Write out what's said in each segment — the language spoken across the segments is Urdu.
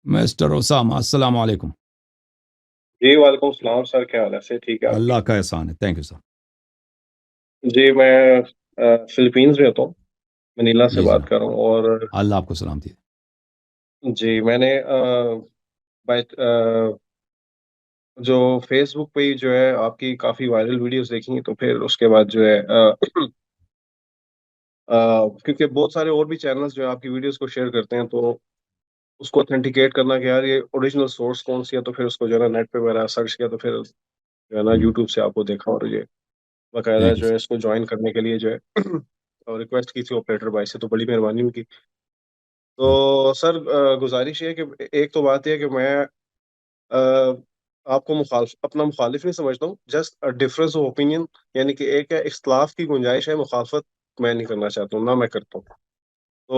مسٹر اسامہ السلام علیکم. جی وعلیکم السلام سر، کیا حال ہے؟ سے ٹھیک ہے آپ اللہ کا احسان ہے. Thank you sir. جی میں فلپینز میں رہتا ہوں، منیلا سے جی بات جناب, کر رہا ہوں. اور اللہ آپ کو سلامتی دے. جی میں نے جو فیس بک پہ جو ہے آپ کی کافی وائرل ویڈیوز دیکھی، تو پھر اس کے بعد جو ہے کیونکہ بہت سارے اور بھی چینلز جو ہے آپ کی ویڈیوز کو شیئر کرتے ہیں، تو اس کو اتھینٹیکیٹ کرنا کہ یار یہ اوریجنل سورس کون سی ہے، تو پھر اس کو جو ہے نا نیٹ پہ وغیرہ سرچ کیا، تو پھر جو ہے نا یوٹیوب سے آپ کو دیکھا، اور یہ باقاعدہ تھینک یو جو ہے سر. اس کو جوائن کرنے کے لیے جو ہے ریکویسٹ کی تھی آپریٹر بھائی سے، تو بڑی مہربانی ہوگی. تو سر گزارش یہ ہے کہ ایک تو بات یہ ہے کہ میں آپ کو اپنا مخالف نہیں سمجھتا ہوں، جسٹ ڈفرنس آف اوپینین، یعنی کہ ایک ہے اختلاف کی گنجائش ہے، مخالفت میں نہیں کرنا چاہتا ہوں، نہ میں کرتا ہوں. تو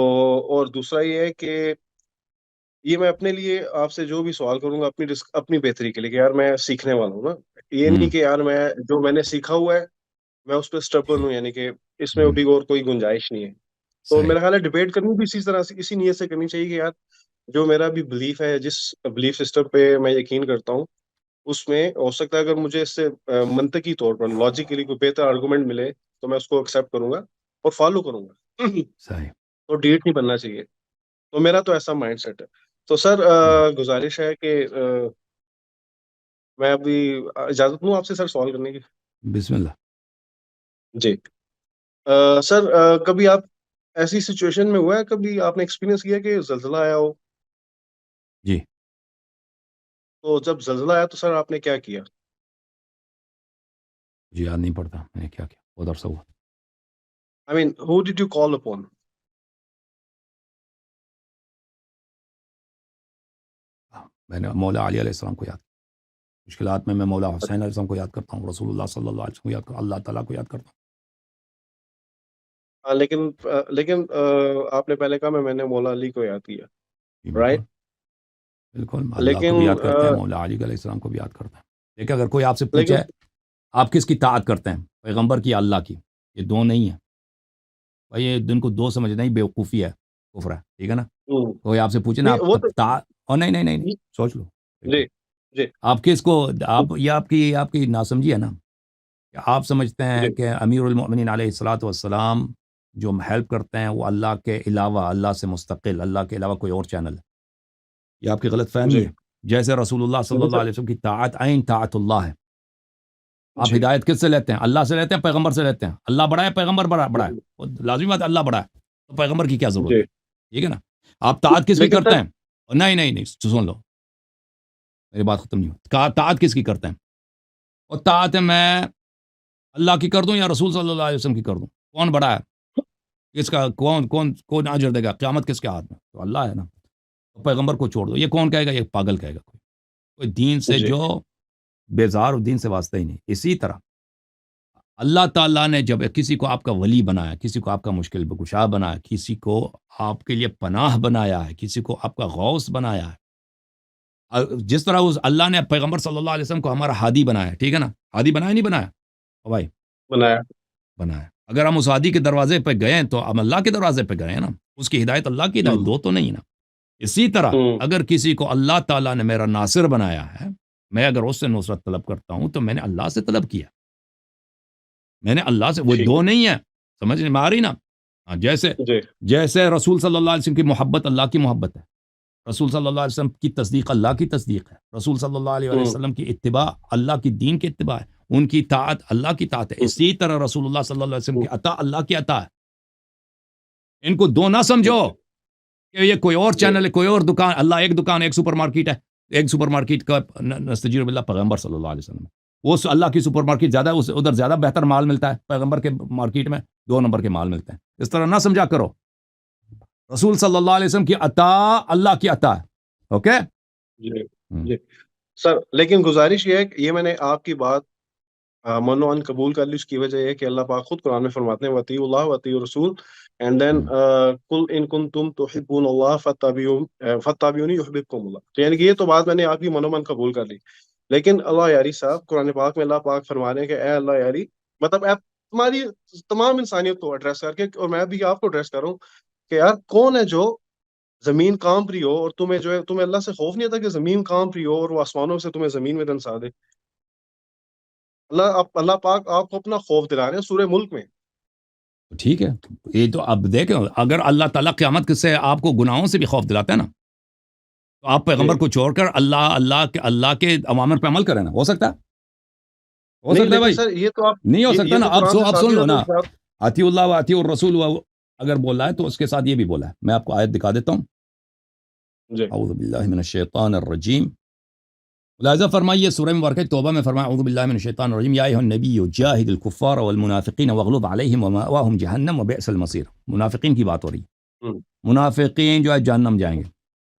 اور دوسرا یہ ہے کہ یہ میں اپنے لیے آپ سے جو بھی سوال کروں گا اپنی بہتری کے لیے، کہ یار میں سیکھنے والا ہوں نا. یہ نہیں کہ یار میں نے سیکھا ہوا ہے میں اس پہ اسٹبن ہوں، یعنی کہ اس میں بھی اور کوئی گنجائش نہیں ہے. تو صحیح. میرا خیال ہے ڈبیٹ کرنی بھی اسی طرح سے، اسی نیت سے کرنی چاہیے کہ یار جو میرا بھی بلیف ہے، جس بلیف سسٹم پہ میں یقین کرتا ہوں، اس میں ہو سکتا ہے اگر مجھے اس سے منطقی طور پر لاجیکلی کوئی بہتر آرگومنٹ ملے تو میں اس کو ایکسیپٹ کروں گا اور فالو کروں گا. صحیح. تو ڈیٹ نہیں بننا چاہیے. تو میرا تو ایسا مائنڈ سیٹ ہے. تو سر گزارش ہے کہ میں ابھی اجازت لوں آپ سے سر سوال کرنے کی. بسم اللہ. جی سر کبھی آپ ایسی سچویشن میں ہوا ہے، کبھی آپ نے ایکسپیرینس کیا کہ زلزلہ آیا ہو؟ جی تو جب زلزلہ آیا تو سر آپ نے کیا کیا؟ جی یاد نہیں پڑتا میں نے کیا کیا, بہت عرصہ ہوا. I mean, who did you call upon? میں نے مولا علی علیہ السلام کو یاد کیا. مشکلات میں مولا حسین علیہ السلام کو یاد کرتا ہوں, رسول اللہ صلی اللہ علیہ وسلم کو یاد کرتا ہوں, اللہ تعالیٰ کو یاد کرتا ہوں. لیکن آپ نے پہلے کہا میں نے مولا علی کو یاد کیا، جی رائٹ؟ بالکل بالکل, اللہ کو لیکن بھی یاد کرتے ہیں, مولا علی علیہ السلام کو بھی یاد کرتے ہیں. لیکن اگر کوئی آپ سے لیکن پوچھے آپ کس کی طاعت کرتے ہیں, پیغمبر کی یا اللہ کی, یہ دو نہیں ہیں بھائی, یہ دن کو دو سمجھنا ہی بیوقوفی ہے, کفر ہے, ٹھیک ہے نا. کوئی آپ سے پوچھے نا نہیں آپ وہ تو نہیں نہیں نہیں نہیں, سوچ لو. جی جی آپ کس کو, آپ کی ناسمجھی ہے نا, کہ آپ سمجھتے ہیں جی کہ امیر المؤمنین علیہ الصلاۃ والسلام جو ہیلپ کرتے ہیں وہ اللہ کے علاوہ, اللہ سے مستقل, اللہ کے علاوہ کوئی اور چینل ہے. یہ آپ کی غلط فہمی جی ہے. جیسے رسول اللہ صلی نہیں اللہ سر، علیہ وسلم کی طاعت عین طاعت اللہ ہے. آپ جی ہدایت کس سے لیتے ہیں, اللہ سے لیتے ہیں, پیغمبر سے لیتے ہیں. اللہ بڑا ہے, پیغمبر بڑا ہے, وہ لازمی بات ہے, اللہ بڑا ہے تو پیغمبر کی کیا ضرورت جی ہے, ٹھیک ہے نا. آپ طاعت کس کی لیکن کرتے سر ہیں, نہیں نہیں نہیں, سن لو میری بات ختم نہیں ہوئی. طاعت کس کی کرتے ہیں, اور طاعت میں اللہ کی کر دوں یا رسول صلی اللہ علیہ وسلم کی کر دوں, کون بڑا ہے, کس کا کون اجر دے گا, قیامت کس کے ہاتھ میں, تو اللہ ہے نا. تو پیغمبر کو چھوڑ دو, یہ کون کہے گا, یہ پاگل کہے گا. کوئی دین سے جی جو بیزار, دین سے واسطہ ہی نہیں. اسی طرح اللہ تعالیٰ نے جب کسی کو آپ کا ولی بنایا, کسی کو آپ کا مشکل بکشا بنایا, کسی کو آپ کے لیے پناہ بنایا ہے, کسی کو آپ کا غوث بنایا ہے, جس طرح اس اللہ نے پیغمبر صلی اللہ علیہ وسلم کو ہمارا ہادی بنایا ہے, ٹھیک ہے نا. ہادی بنایا نہیں بنایا بھائی, بنایا. بنایا. اگر ہم اس ہادی کے دروازے پہ گئے تو ہم اللہ کے دروازے پہ گئے ہیں نا. اس کی ہدایت اللہ کی ہدایت, دو تو نہیں نا. اسی طرح اگر کسی کو اللہ تعالیٰ نے میرا ناصر بنایا ہے, میں اگر اس سے نصرت طلب کرتا ہوں تو میں نے اللہ سے طلب کیا, میں نے اللہ سے, وہ ٹھیک دو ہے. نہیں ہیں, سمجھ میں آ رہی نا. جیسے جی جیسے رسول صلی اللہ علیہ وسلم کی محبت اللہ کی محبت ہے, رسول صلی اللہ علیہ وسلم کی تصدیق اللہ کی تصدیق ہے, رسول صلی اللہ علیہ وسلم کی اتباع اللہ کی دین کی اتباع ہے, ان کی طاعت اللہ کی طاعت ہے. اسی طرح رسول اللہ صلی اللہ علیہ وسلم کی عطا اللہ کی عطا ہے. ان کو دو نہ سمجھو کہ یہ کوئی اور جی چینل ہے, کوئی اور دکان. اللہ ایک دکان, ایک سپر مارکیٹ ہے, ایک سپر مارکیٹ کا نستجیر باللہ پیغمبر صلی اللہ علیہ وسلم. وہ اللہ کی سپر مارکیٹ زیادہ ہے, ادھر زیادہ بہتر مال ملتا ہے, پیغمبر کے مارکیٹ میں 2 نمبر کے مال ملتے ہیں. اس طرح نہ سمجھا کرو. رسول صلی اللہ علیہ وسلم کی عطا اللہ کی عطا ہے. اوکے. جی جی سر، لیکن گزارش یہ ہے کہ یہ میں نے آپ کی بات من و عن قبول کر لی. اس کی وجہ یہ ہے کہ اللہ پاک خود قرآن میں فرماتے ہیں وَأَطِیعُوا اللَّهَ وَأَطِیعُوا الرَّسُولَ, اینڈ دین قُلْ إِن كُنتُمْ تُحِبُّونَ اللَّهَ فَاتَّبِعُونِی يُحْبِبْکُمُ اللَّهُ. تو یعنی کہ یہ تو بات میں نے آپ کی من و من قبول کر لی. لیکن اللہ یاری صاحب قرآن پاک میں اللہ پاک فرما رہے ہیں کہ اے اللہ یاری, مطلب آپ تمہاری تمام انسانیت کو ایڈریس کر کے, اور میں بھی آپ کو ایڈریس کر رہا ہوں کہ یار کون ہے جو زمین کانپ رہی ہو اور تمہیں جو ہے تمہیں اللہ سے خوف نہیں آتا کہ زمین کانپ رہی ہو اور وہ آسمانوں سے تمہیں زمین میں دنسا دے؟ اللہ پاک آپ کو اپنا خوف دلا رہے ہیں سورہ ملک میں. ٹھیک ہے، یہ تو اب دیکھیں، اگر اللہ تعالیٰ قیامت سے آپ کو گناہوں سے بھی خوف دلاتا ہے نا، تو آپ جی پیغمبر کو چھوڑ کر اللہ کے اوامر پہ عمل کریں نا، ہو سکتا ہے؟ ہو نہیں، سکتا ہے لیکن بھائی؟ سر یہ تو آپ نہیں ہو سکتا یہ نا. تو قرآن سے آپ سن ثابت لو ہے تو نا، اس بات. اطیع اللہ و اطیع الرسول اگر بولا ہے تو اس کے ساتھ یہ بھی بولا ہے. میں آپ کو آیت دکھا دیتا ہوں. جی اعوذ باللہ من الشیطان الرجیم. لہذا فرمائیے سورہ مبارکہ توبہ میں فرمایا اعوذ باللہ من الشیطان الرجیم یا ایھا النبی جاہد الکفار والمنافقین واغلظ علیہم ومأواہم جہنم وبئس المصیر. منافقین کی بات ہو رہی ہے. ہوں، منافقین جو ہے جہنم جائیں گے،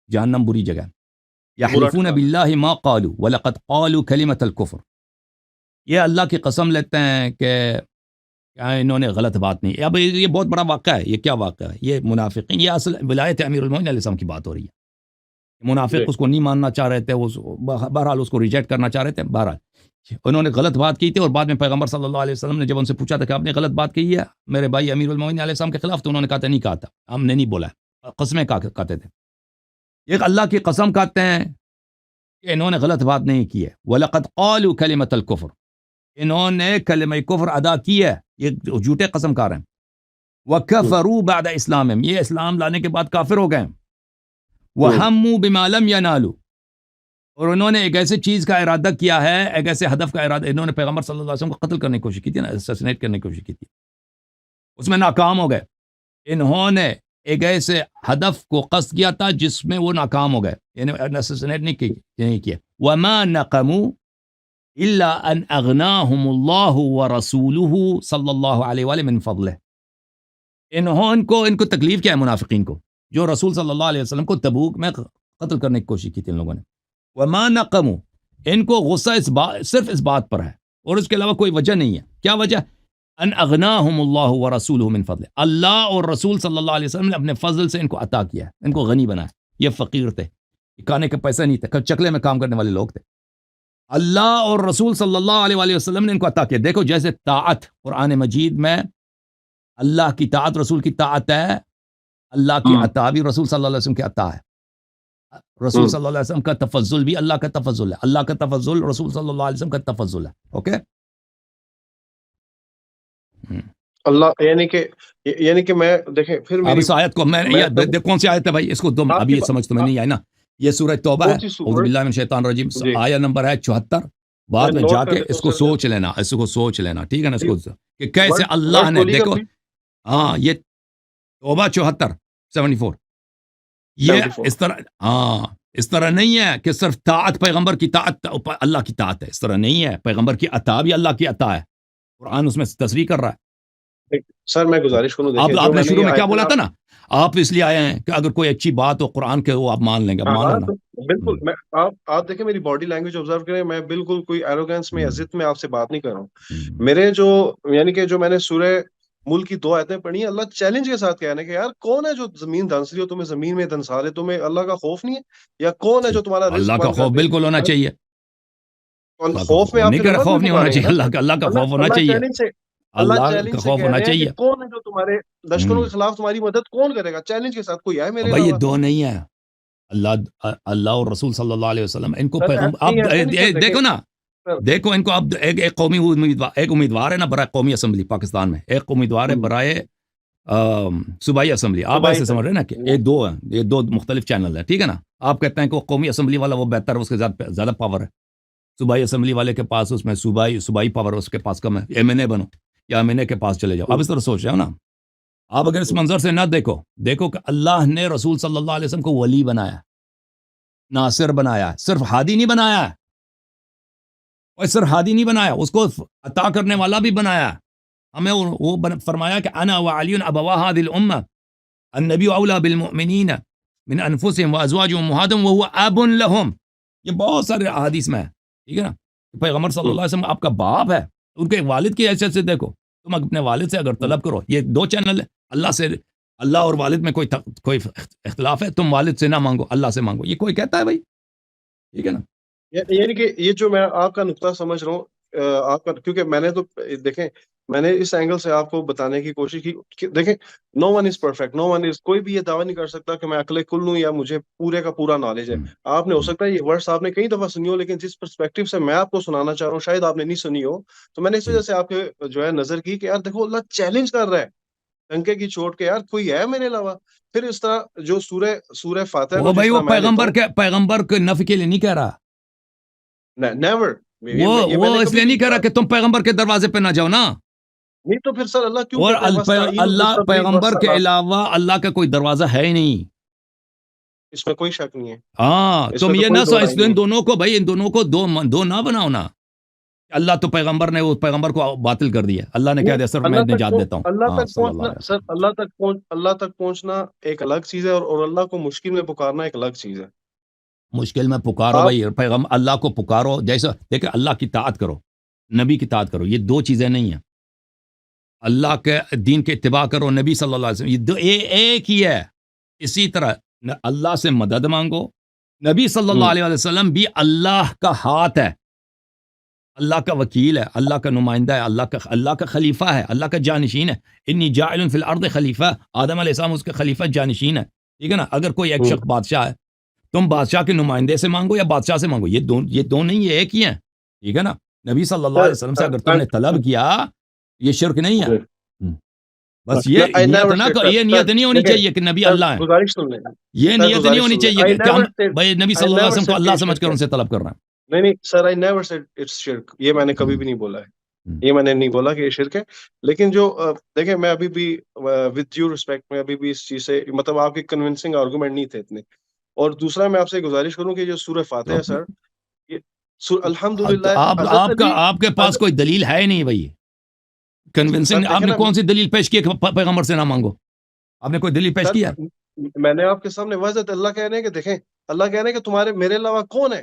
جہنم بری جگہ ہے. برا یحلفون ٹھکانہ. باللہ ما قالوا ولقد قالوا کلمۃ الکفر. یہ اللہ کی قسم لیتے ہیں کہ انہوں نے غلط بات نہیں. اب یہ بہت بڑا واقعہ ہے. یہ کیا واقعہ ہے؟ یہ منافقین، یہ اصل ولایت امیر المومنین علیہ السلام کی بات ہو رہی ہے. جی منافق اس کو نہیں ماننا چاہ رہے تھے، بہرحال اس کو ریجیکٹ کرنا چاہ رہے تھے. بہرحال انہوں نے غلط بات کی تھی، اور بعد میں پیغمبر صلی اللہ علیہ وسلم نے جب ان سے پوچھا تھا کہ آپ نے غلط بات کی ہے میرے بھائی امیر المومنین علیہ السلام کے خلاف، تو انہوں نے کہا تھا نہیں کہا تھا، ہم نے نہیں بولا ہے. قسمیں کہتے تھے. ایک اللہ کی قسم کہتے ہیں کہ انہوں نے غلط بات نہیں کی ہے. وَلَقَدْ قَالُوا كَلِمَةَ الْكُفْرِ. انہوں نے کلمہ کفر ادا کی ہے. یہ جھوٹے قسم کار ہیں. وَكَفَرُوا بَعْدَ اسلامہم. یہ اسلام لانے کے بعد کافر ہو گئے. وَهَمُّوا بِمَا لَمْ يَنَالُوا. اور انہوں نے ایک ایسی چیز کا ارادہ کیا ہے، ایک ایسے ہدف کا ارادہ. انہوں نے پیغمبر صلی اللہ علیہ وسلم کو قتل کرنے کی کوشش کی تھی نا، اسیسینیٹ کرنے کی کوشش کی تھی، اس میں ناکام ہو گئے. انہوں نے ایک ایسے ہدف کو قصد کیا تھا جس میں وہ ناکام ہو گئے، یعنی اسیسینیٹ نہیں کیا. وَمَا نَقَمُوا إِلَّا أَنْ أَغْنَاهُمُ اللَّهُ وَرَسُولُهُ صلی اللہ علیہ وآلہ من فضلہ. ان کو تکلیف کیا ہے منافقین کو، جو رسول صلی اللہ علیہ وسلم کو تبوک میں قتل کرنے کی کوشش کی تھی ان لوگوں نے. وما نقموا. ان کو غصہ صرف اس بات پر ہے، اور اس کے علاوہ کوئی وجہ نہیں ہے. کیا وجہ؟ ان اغناہم اللہ ورسولہ من فضل. اللہ اور رسول صلی اللہ علیہ وسلم نے اپنے فضل سے ان کو عطا کیا ہے، ان کو غنی بنایا. یہ فقیر تھے، کھانے کا پیسہ نہیں تھا، چکلے میں کام کرنے والے لوگ تھے. اللہ اور رسول صلی اللہ علیہ وآلہ وسلم نے ان کو عطا کیا. دیکھو جیسے طاعت قرآن مجید میں اللہ کی طاعت رسول کی طاعت ہے، اللہ کی عطا بھی رسول صلی اللہ علیہ وسلم کی عطا ہے. رسول صلی اللہ علیہ وسلم کا تفضل بھی اللہ کا تفضل ہے، اللہ کا تفضل رسول صلی اللہ علیہ وسلم کا تفضل ہے. اوکے. اللہ یعنی کہ میں دیکھیں پھر اب میری اس آیت کو میں کون سی آیت ہے بھائی؟ اس کو آپ ابھی کی یہ سمجھ تو میں نہیں آئی نا. یہ سورہ توبہ ہے. کون سی اعوذ سورت؟ باللہ من الشیطان الرجیم. جی آیت نمبر ہے 74. بعد میں نوٹ جا کر کے لیتا اس ہوں کو سر. سوچ لینا، اس کو سوچ لینا، ٹھیک ہے نا؟ اس کو کہ کیسے ورڈ اللہ نے، بولیے گا دیکھو پلیز. ہاں یہ توبہ 74 74. یہ 74. اس طرح نہیں ہے کہ صرف طاعت پیغمبر کی طاعت اللہ کی طاعت ہے. اس طرح نہیں ہے. پیغمبر کی عطا بھی اللہ کی عطا ہے. قرآن اس میں تصریح کر رہا ہے. سر میں گزارش کروں، دیکھیں آپ جو نے میں نے شروع یہ میں کیا آیتیں بولا تھا نا، آپ اس لیے آئے ہیں کہ اگر کوئی اچھی بات ہو قرآن کے وہ آپ مان لیں گے. اب مان ہاں لو نا. تو بالکل میں آپ دیکھیں میری باڈی لینگویج آبزرو کریں، میں بالکل کوئی ایروگینس میں یا ضد میں آپ سے بات نہیں کر رہا ہوں. میرے جو یعنی کہ جو میں نے سورہ ملک کی 2 آیتیں پڑھی ہیں، اللہ چیلنج کے ساتھ کہہ رہے ہیں کہ یار کون ہے جو زمین دنس رہی ہو تمہیں زمین میں دنسا دے؟ تمہیں اللہ کا خوف نہیں ہے؟ یا کون ہے جو تمہارا اللہ رزق کا بند کر خوف دے؟ بالکل ہونا چاہیے. اللہ کا خوف میں آپ نہیں کی کہہ رہا نماز خوف میں نہیں ہونا پکاریں گے چاہیے. نا. اللہ کا خوف ہونا اللہ چاہیے. اللہ اللہ چیلنج کا سے خوف کہہ ہونا رہے ہیں کہ چاہیے. کون ہے جو تمہارے لشکروں کے خلاف تمہاری مدد کون کرے گا؟ چیلنج کے ساتھ کوئی ہے میرے بھائی یہ علاوہ؟ دو نہیں ہے. اللہ اور رسول صلی اللہ علیہ وسلم ان کو سر پیغمبر. نہیں، آپ ایسا نہیں سر. دیکھو نا، سر دیکھو ان کو. اب ایک قومی امیدوار ہے نا برائے قومی اسمبلی پاکستان میں، ایک امیدوار ہے برائے صوبائی اسمبلی. آپ ایسے سمجھ رہے ہیں نا کہ یہ دو مختلف چینل ہیں، ٹھیک ہے نا؟ آپ کہتے ہیں کہ وہ قومی اسمبلی والا وہ بہتر ہے، اس کے زیادہ پاور ہے. صوبائی اسمبلی والے کے پاس اس میں صوبائی پاور اس کے پاس کم ہے. ایم این اے بنو یا ایم این اے کے پاس چلے جاؤ. آپ اس طرح سوچ رہے ہو نا. آپ اگر اس منظر سے نہ دیکھو کہ اللہ نے رسول صلی اللہ علیہ وسلم کو ولی بنایا، ناصر بنایا، صرف ہادی نہیں بنایا، اور صرف ہادی نہیں بنایا، اس کو عطا کرنے والا بھی بنایا. ہمیں وہ فرمایا کہ انا وعلی ابوا هذه الامه النبی اولی بالمؤمنین من انفسهم وازواجهم امهاتهم وهو اب لهم. یہ بہت سارے احادیث میں ہے، ٹھیک ہے نا؟ پیغمبر صلی اللہ علیہ وسلم آپ کا باپ ہے، ان کے والد کی حیثیت سے دیکھو. تم اپنے والد سے اگر طلب کرو، یہ 2 چینل ہے. اللہ اور والد میں کوئی اختلاف ہے، تم والد سے نہ مانگو، اللہ سے مانگو. یہ کوئی کہتا ہے بھائی؟ ٹھیک ہے نا؟ یعنی کہ یہ جو میں آپ کا نقطہ سمجھ رہا ہوں، آپ کا، کیونکہ میں نے تو دیکھیں میں نے اس اینگل سے آپ کو بتانے کی کوشش کی کہ دیکھیں no one is perfect, no one is, کوئی بھی یہ دعویٰ نہیں کر سکتا کہ میں عقل کل ہوں یا مجھے پورے کا پورا نالج ہے. آپ نے ہو سکتا ہے یہ ورڈس آپ نے کئی دفعہ سنی ہو، لیکن جس پرسپیکٹو سے میں آپ کو سنانا چاہ رہا ہوں شاید آپ نے نہیں سنی ہو. تو میں نے اس وجہ سے آپ کے جو ہے نظر کی کہ یار دیکھو اللہ چیلنج کر رہا ہے ڈنکے کی چوٹ کے، یار کوئی ہے میرے علاوہ. پھر اس طرح جو سورہ فاتحہ کو وہ جس بھائی وہ طرح میں لیتا ہوں، پیغمبر کے نفی کے لیے نہیں کہہ رہا، نیور، یہ میں وہ نے اس کبھی لیے بھی نہیں کہہ رہا کہ تم پیغمبر کے دروازے پہ نہ جاؤ نا. نہیں. تو پھر سر اللہ کیوں اور کہتے ہیں وَاسْتَعِينُوا اللہ بِالصَّبْرِ پیغمبر کے وَالصَّلَاةِ؟ علاوہ اللہ کا کوئی دروازہ ہے ہی نہیں. اس میں کوئی شک نہیں ہے، ہاں اس تم میں تو یہ کوئی نہ دو رائے اس نہیں ان ہے. دونوں کو بھائی، ان دونوں کو دو نہ بناؤ نا. اللہ تو پیغمبر نے اس پیغمبر کو باطل کر دیا، اللہ نے کہہ نہیں، دیا صرف میں اللہ تک نجات دیتا ہوں. اللہ ہاں تک صلی اللہ پہنچنا علیہ سر، وسلم. اللہ تک پہنچنا ایک الگ چیز ہے، اور اللہ کو مشکل میں پکارنا ایک الگ چیز ہے. مشکل میں پکارو آپ بھائی، پیغمبر اللہ کو پکارو. جیسے دیکھیں اللہ کی اطاعت کرو، نبی کی اطاعت کرو، یہ دو چیزیں نہیں ہیں. اللہ کے دین کے اتباع کرو، نبی صلی اللہ علیہ وسلم، یہ دو ایک ہی ہے. اسی طرح اللہ سے مدد مانگو، نبی صلی اللہ علیہ وسلم بھی اللہ کا ہاتھ ہے، اللہ کا وکیل ہے، اللہ کا نمائندہ ہے، اللہ کا خلیفہ ہے، اللہ کا جانشین ہے. انی جاعل فی الارض خلیفہ، آدم علیہ السلام اس کے خلیفہ جانشین ہے. ٹھیک ہے نا. اگر کوئی ایک شخص بادشاہ ہے، تم بادشاہ کے نمائندے سے مانگو یا بادشاہ سے مانگو، یہ دو نہیں، یہ ایک ہی ہیں. ٹھیک ہے نا. نبی صلی اللہ علیہ وسلم سے اگر تم نے طلب کیا، یہ شرک نہیں ہے. بس یہ نیت نہ کرو، یہ نیت نہیں ہونی چاہیے کہ نبی اللہ ہے. گزارش سن لیں، یہ سر نیت نہیں گزارش ہونی سن لیں. چاہیے کہ ہم بھائی نبی صلی اللہ علیہ وسلم کو اللہ سمجھ کر ان سے طلب کر رہے ہیں. نہیں سر، آئی نیور سیڈ اٹس شرک، یہ میں نے کبھی بھی نہیں بولا ہے، یہ میں نے نہیں بولا کہ یہ شرک ہے. لیکن جو دیکھیں میں ابھی بھی وتھ ڈیو ریسپیکٹ میں ابھی بھی اس چیز سے مطلب آپ کے کنونسنگ آرگومنٹ نہیں تھے اتنے. اور دوسرا میں آپ سے گزارش کروں کہ جو سورہ فاتحہ ہے سر، یہ الحمدللہ آپ کے پاس کوئی دلیل ہے نہیں بھائی کنونسنگ. آپ نے کون سی دلیل پیش کی کہ پیغمبر سے نہ مانگو؟ آپ نے کوئی دلیل پیش کیا؟ میں نے آپ کے سامنے واضح اللہ کہہ رہے ہیں کہ دیکھیں، اللہ کہہ رہے ہیں کہ تمہارے میرے علاوہ کون ہے.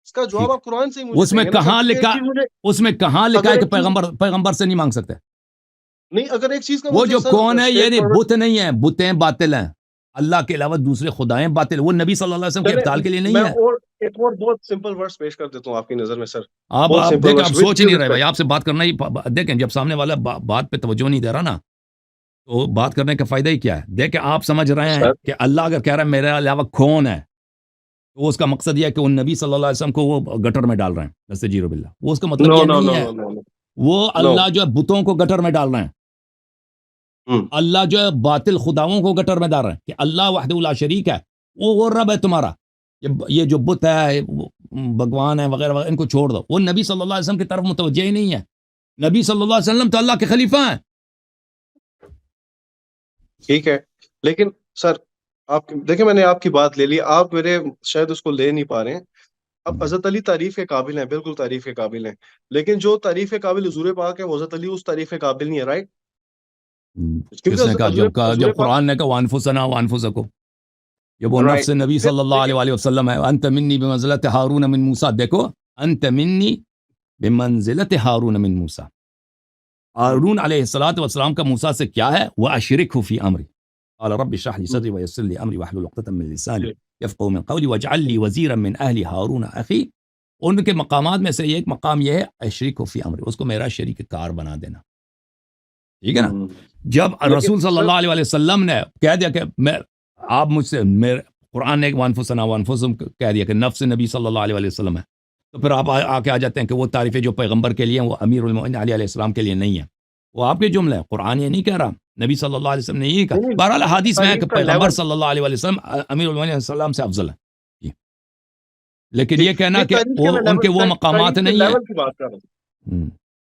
اس کا جواب آپ قرآن سے ہی مجھے اس میں دیں گے نا سر، کہاں کیونکہ ایک لکھا، چیز مجھے اس میں کہاں لکھا ہے اگر کہ ایک چیز پیغمبر سے نہیں مانگ سکتے؟ نہیں، اگر ایک چیز کا وہ مجھے جو سر کون ہے اسٹریٹ یعنی فارورڈ، بت نہیں ہے، بتیں باطل ہیں، اللہ کے علاوہ دوسرے خدائیں باطل ہیں. وہ نبی صلی اللہ علیہ وسلم کے ابطال کے لیے میں نہیں ہے. اور ایک اور بہت سمپل ورڈز پیش کر دیتا ہوں آپ کی نظر میں سر، آپ بہت سمپل دیکھیں، ورڈز آپ وتھ سوچ ہی ڈیو نہیں رہے بھائی. ریسپیکٹ. آپ سے بات کرنا ہی دیکھیں، جب سامنے والا بات پہ توجہ نہیں دے رہا نا، تو بات کرنے کا فائدہ ہی کیا ہے؟ دیکھیں آپ سمجھ رہے ہیں کہ اللہ اگر کہہ رہا ہے میرے علاوہ کون ہے، تو اس کا مقصد یہ ہے کہ ان نبی صلی اللہ علیہ وسلم کو وہ گٹر میں ڈال رہے ہیں، نستجیر باللہ. وہ اس کا مطلب نو یہ نو نہیں نو ہے. نو نو وہ نو. اللہ جو ہے بتوں کو گٹر میں ڈال رہے ہیں، اللہ جو ہے باطل خداؤں کو گٹر میں ڈال رہے ہیں کہ اللہ وحدہ لا شریک ہے، وہ رب ہے تمہارا. یہ جو بت ہے، بھگوان ہے وغیرہ وغیرہ، ان کو چھوڑ دو. وہ نبی صلی اللہ علیہ وسلم کی طرف متوجہ ہی نہیں ہے. نبی صلی اللہ علیہ وسلم تو اللہ کے خلیفہ ہیں. ٹھیک ہے، لیکن سر آپ دیکھیں میں نے آپ کی بات لے لی، آپ میرے شاید اس کو لے نہیں پا رہے ہیں. اب حضرت علی تعریف کے قابل ہیں، بالکل تعریف کے قابل ہیں، لیکن جو تعریف کے قابل حضور پاک ہے وہ حضرت علی اس تعریف کے قابل نہیں ہے، رائٹ؟ کس نے کہا؟ جب قرآن نے کہا وانفسنا وانفسکم، جب وہ نفس نبی صلی اللہ علیہ وسلم ہے، انت منی بمنزلت ہارون من موسیٰ. دیکھو انت منی بمنزلت ہارون من موسیٰ. ہارون علیہ الصلوۃ والسلام کا موسیٰ سے کیا ہے؟ واشرکہ فی امری قال رب اشرح لي صدری ويسر لي امری واحلل عقدۃ من لسانی یفقهوا من قولی واجعل لي وزیرا من اہلی ہارون اخی. ان کے مقامات میں سے ایک مقام یہ ہے اشرکہ فی امری، اس کو میرا شریک کار بنا دینا. ٹھیک ہے نا. جب رسول صلی اللہ علیہ وسلم نے کہہ دیا کہ میں آپ مجھ سے، قرآن نے وانفسنا وانفسکم کہہ دیا کہ نفس نبی صلی اللہ علیہ وسلم ہے، تو پھر آپ آ جاتے ہیں کہ وہ تعریفیں جو پیغمبر کے لیے ہیں وہ امیر المؤمنین علی علیہ السلام کے لیے نہیں ہے. وہ آپ کے جملے ہیں، قرآن یہ نہیں کہہ رہا، نبی صلی اللہ علیہ وسلم نے یہ کہا. بہرحال حدیث میں ہے کہ پیغمبر صلی اللہ علیہ وسلم امیر المؤمنین علیہ السلام سے افضل ہے. لیکن یہ کہنا کہ ان کے وہ مقامات نہیں ہیں.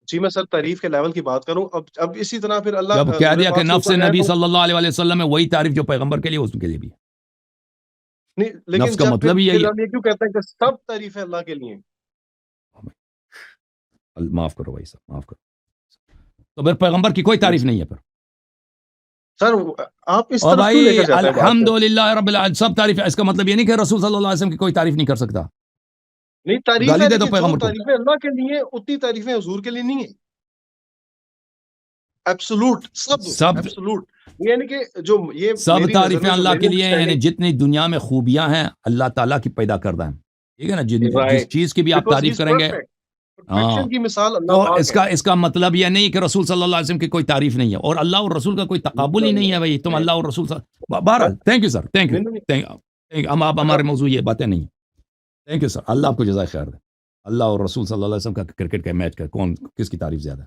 جی میں سر تعریف کے لیول کی بات کروں. اب اسی طرح پھر اللہ جب کہہ دیا کہ نفس نبی صلی اللہ علیہ وسلم ہے، وہی تعریف جو پیغمبر کے لیے اس کے لیے بھی ہے. نہیں، لیکن نفس کا مطلب ہی یہی ہے. یہ کیوں کہتے ہیں کہ سب تعریف ہے اللہ کے لیے؟ معاف کرو بھائی صاحب، معاف کرو. تو پھر پیغمبر کی کوئی تعریف نہیں ہے پھر سر. آپ اس طرف کیوں لے کر جاتے ہیں؟ الحمدللہ رب العالمین سب تعریف ہے. اس کا مطلب یہ نہیں کہ رسول صلی اللہ علیہ وسلم کی کوئی تعریف نہیں کر سکتا. نہیں، تعریف گالی ہے، دے دو لیکن جو پیغمبر کو. تعریفیں اللہ کے لیے اتنی تعریفیں حضور کے لیے نہیں ہیں. ایبسولوٹ سب ایبسولوٹ، یعنی کہ جو یہ سب تعریفیں اللہ کے لیے ہیں، یعنی جتنی دنیا میں خوبیاں ہیں اللہ تعالیٰ کی پیدا کردہ ہیں. ٹھیک ہے نا. جس چیز کی بھی آپ تعریف کریں گے پرفیکشن کی مثال اللہ تو پاک ہے. اس کا مطلب یہ نہیں کہ رسول صلی اللہ علیہ وسلم کی کوئی تعریف نہیں ہے اور اللہ اور رسول کا کوئی تقابل ہی نہیں ہے بھائی تم اللہ اور رسول بہرحال thank you sir thank you ہم آپ ہمارے موضوع یہ باتیں نہیں تھینک یو سر اللہ آپ کو جزائے خیر دے اللہ اور رسول صلی اللہ علیہ وسلم کا کرکٹ کا میچ کا کون کس کی تعریف زیادہ